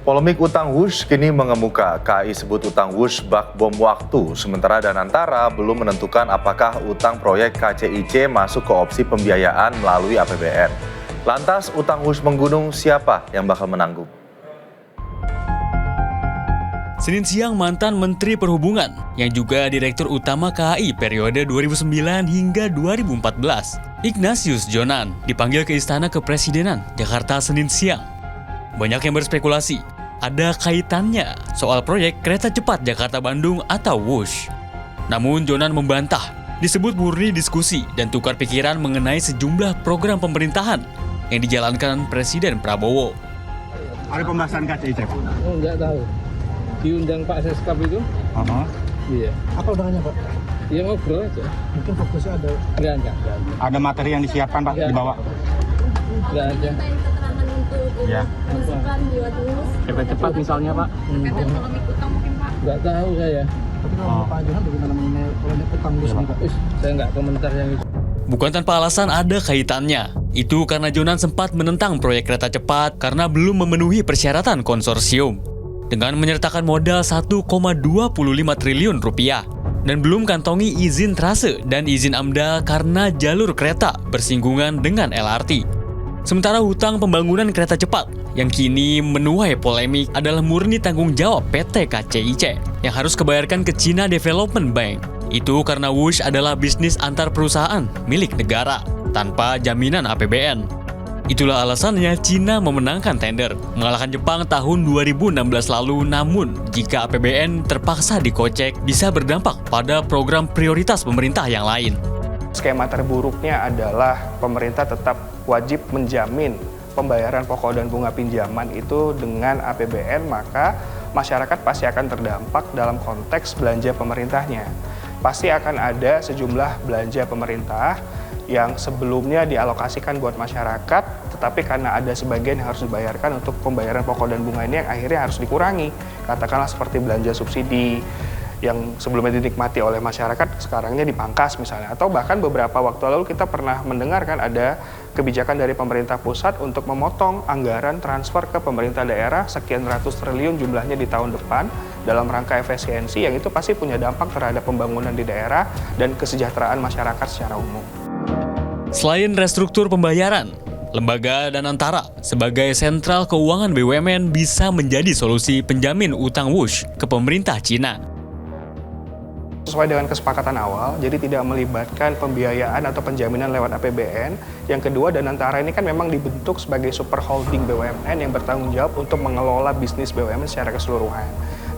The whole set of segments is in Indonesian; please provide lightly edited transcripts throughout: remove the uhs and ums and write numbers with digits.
Polemik utang Wush kini mengemuka. KAI sebut utang Wush bak bom waktu, sementara Danantara belum menentukan apakah utang proyek KCIC masuk ke opsi pembiayaan melalui APBN. Lantas utang Wush menggunung, siapa yang bakal menanggung? Senin siang mantan Menteri Perhubungan yang juga Direktur Utama KAI periode 2009 hingga 2014, Ignatius Jonan, dipanggil ke Istana Kepresidenan Jakarta Senin siang. Banyak yang berspekulasi, ada kaitannya soal proyek kereta cepat Jakarta-Bandung atau Wush. Namun Jonan membantah, disebut murni diskusi dan tukar pikiran mengenai sejumlah program pemerintahan yang dijalankan Presiden Prabowo. Ada pembahasan KCIC? Oh, enggak tahu. Diundang Pak Seskap itu? Iya. Apa undangannya, Pak? Ya ngobrol aja. Mungkin fokusnya ada. Enggak. Ada materi yang disiapkan, Pak, dibawa? Enggak ada. Keterangan untuk Ya. masukan buat Wush. Kereta cepat misalnya, Pak? Terkait polemik utang mungkin, Pak. Enggak tahu saya. Tapi kalau Pak Johan bagaimana mengenai polemik utang Wush ini, Pak? Saya enggak komentar yang itu. Bukan tanpa alasan ada kaitannya. Itu karena Jonan sempat menentang proyek kereta cepat karena belum memenuhi persyaratan konsorsium. Dengan menyertakan modal 1,25 triliun rupiah dan belum kantongi izin trase dan izin AMDA karena jalur kereta bersinggungan dengan LRT. Sementara hutang pembangunan kereta cepat yang kini menuai polemik adalah murni tanggung jawab PT KCIC yang harus kebayarkan ke China Development Bank. Itu karena Wush adalah bisnis antar perusahaan milik negara tanpa jaminan APBN. Itulah alasannya China memenangkan tender, mengalahkan Jepang tahun 2016 lalu. Namun, jika APBN terpaksa dikocek, bisa berdampak pada program prioritas pemerintah yang lain. Skema terburuknya adalah pemerintah tetap wajib menjamin pembayaran pokok dan bunga pinjaman itu dengan APBN, maka masyarakat pasti akan terdampak dalam konteks belanja pemerintahnya. Pasti akan ada sejumlah belanja pemerintah yang sebelumnya dialokasikan buat masyarakat, tetapi karena ada sebagian yang harus dibayarkan untuk pembayaran pokok dan bunga ini yang akhirnya harus dikurangi. Katakanlah seperti belanja subsidi yang sebelumnya dinikmati oleh masyarakat, sekarangnya dipangkas misalnya. Atau bahkan beberapa waktu lalu kita pernah mendengar kan ada kebijakan dari pemerintah pusat untuk memotong anggaran transfer ke pemerintah daerah sekian ratus triliun jumlahnya di tahun depan dalam rangka efisiensi, yang itu pasti punya dampak terhadap pembangunan di daerah dan kesejahteraan masyarakat secara umum. Selain restruktur pembayaran, lembaga Danantara sebagai sentral keuangan BUMN bisa menjadi solusi penjamin utang Wush ke pemerintah Cina. Sesuai dengan kesepakatan awal, jadi tidak melibatkan pembiayaan atau penjaminan lewat APBN. Yang kedua, Danantara ini kan memang dibentuk sebagai super holding BUMN yang bertanggung jawab untuk mengelola bisnis BUMN secara keseluruhan.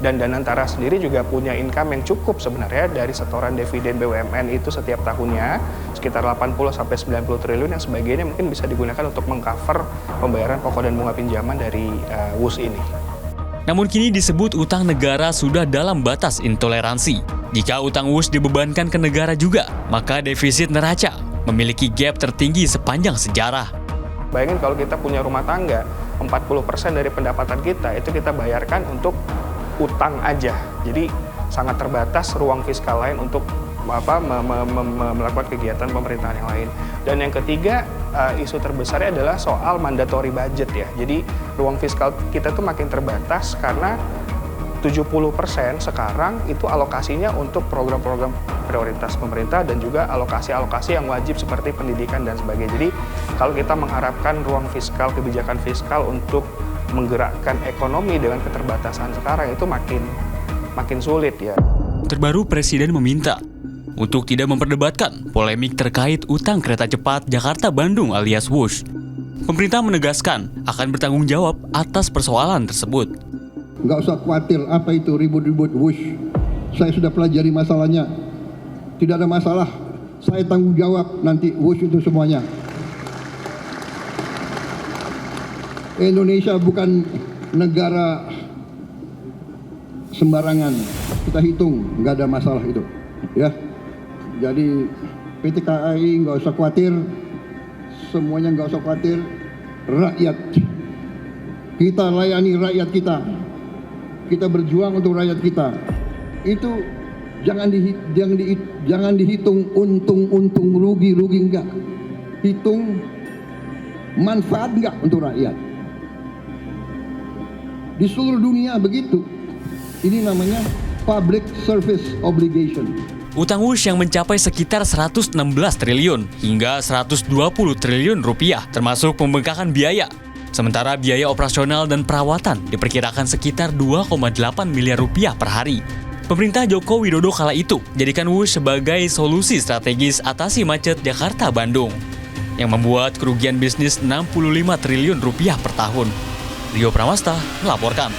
Dan Danantara sendiri juga punya income yang cukup sebenarnya dari setoran dividen BUMN itu setiap tahunnya, sekitar 80-90 triliun, yang sebagiannya mungkin bisa digunakan untuk mengcover pembayaran pokok dan bunga pinjaman dari Wush ini. Namun kini disebut utang negara sudah dalam batas intoleransi. Jika utang Wush dibebankan ke negara juga, maka defisit neraca memiliki gap tertinggi sepanjang sejarah. Bayangin kalau kita punya rumah tangga, 40% dari pendapatan kita itu kita bayarkan untuk utang aja. Jadi sangat terbatas ruang fiskal lain untuk melakukan kegiatan pemerintahan yang lain. Dan yang ketiga, isu terbesarnya adalah soal mandatory budget ya. Jadi ruang fiskal kita tuh makin terbatas karena 70% sekarang itu alokasinya untuk program-program prioritas pemerintah dan juga alokasi-alokasi yang wajib seperti pendidikan dan sebagainya. Jadi kalau kita mengharapkan ruang fiskal, kebijakan fiskal untuk menggerakkan ekonomi dengan keterbatasan sekarang itu makin sulit ya. Terbaru Presiden meminta untuk tidak memperdebatkan polemik terkait utang kereta cepat Jakarta-Bandung alias Wush. Pemerintah menegaskan akan bertanggung jawab atas persoalan tersebut. Nggak usah khawatir apa itu ribut-ribut Wush. Saya sudah pelajari masalahnya. Tidak ada masalah. Saya tanggung jawab nanti Wush itu semuanya. Indonesia bukan negara sembarangan. Kita hitung, nggak ada masalah itu. Ya. Jadi PT KAI nggak usah khawatir. Semuanya nggak usah khawatir. Rakyat. Kita layani rakyat kita. Kita berjuang untuk rakyat kita. Itu jangan dihitung untung rugi enggak. Hitung manfaat enggak untuk rakyat. Di seluruh dunia begitu. Ini namanya public service obligation. Utang Wush yang mencapai sekitar 116 triliun hingga 120 triliun rupiah, termasuk pembengkakan biaya. Sementara biaya operasional dan perawatan diperkirakan sekitar 2,8 miliar rupiah per hari. Pemerintah Joko Widodo kala itu jadikan Wush sebagai solusi strategis atasi macet Jakarta-Bandung, yang membuat kerugian bisnis 65 triliun rupiah per tahun. Rio Pramasta melaporkan.